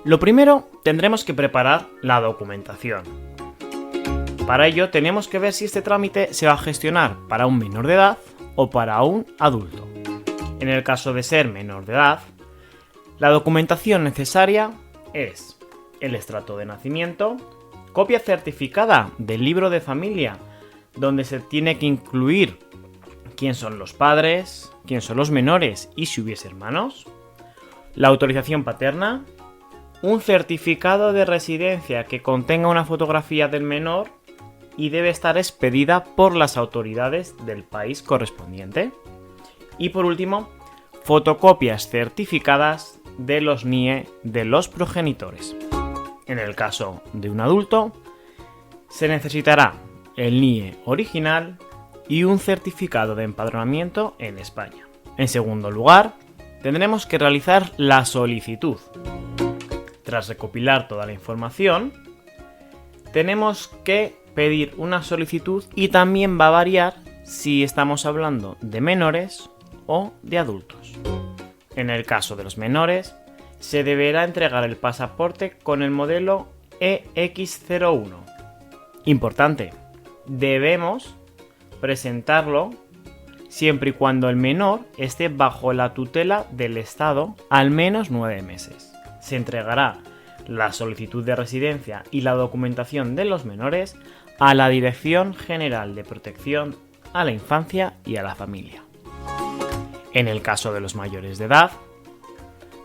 Lo primero, tendremos que preparar la documentación. Para ello tenemos que ver si este trámite se va a gestionar para un menor de edad o para un adulto. En el caso de ser menor de edad, la documentación necesaria es el extracto de nacimiento, copia certificada del libro de familia, donde se tiene que incluir quién son los padres, quién son los menores y si hubiese hermanos, la autorización paterna, un certificado de residencia que contenga una fotografía del menor y debe estar expedida por las autoridades del país correspondiente. Y por último, fotocopias certificadas de los NIE de los progenitores. En el caso de un adulto, se necesitará el NIE original y un certificado de empadronamiento en España. En segundo lugar, tendremos que realizar la solicitud. Tras recopilar toda la información, tenemos que pedir una solicitud y también va a variar si estamos hablando de menores o de adultos. En el caso de los menores, se deberá entregar el pasaporte con el modelo EX01. Importante, debemos presentarlo siempre y cuando el menor esté bajo la tutela del Estado al menos 9 meses. Se entregará la solicitud de residencia y la documentación de los menores a la Dirección General de Protección a la Infancia y a la Familia. En el caso de los mayores de edad,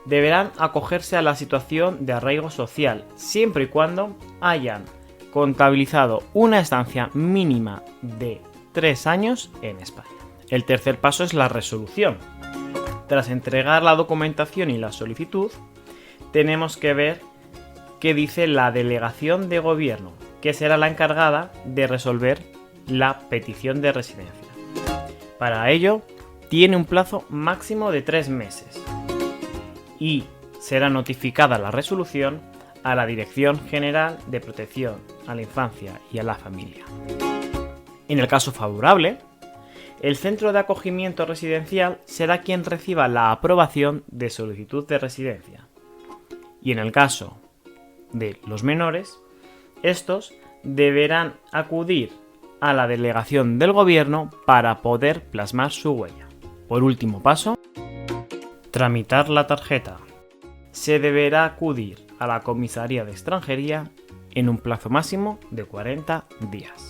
deberán acogerse a la situación de arraigo social siempre y cuando hayan contabilizado una estancia mínima de 3 años en España. El tercer paso es la resolución. Tras entregar la documentación y la solicitud, tenemos que ver qué dice la delegación de gobierno, que será la encargada de resolver la petición de residencia. Para ello, tiene un plazo máximo de 3 meses y será notificada la resolución a la Dirección General de Protección a la Infancia y a la Familia. En el caso favorable, el centro de acogimiento residencial será quien reciba la aprobación de solicitud de residencia. Y en el caso de los menores, estos deberán acudir a la delegación del gobierno para poder plasmar su huella. Por último paso, tramitar la tarjeta. Se deberá acudir a la comisaría de extranjería en un plazo máximo de 40 días.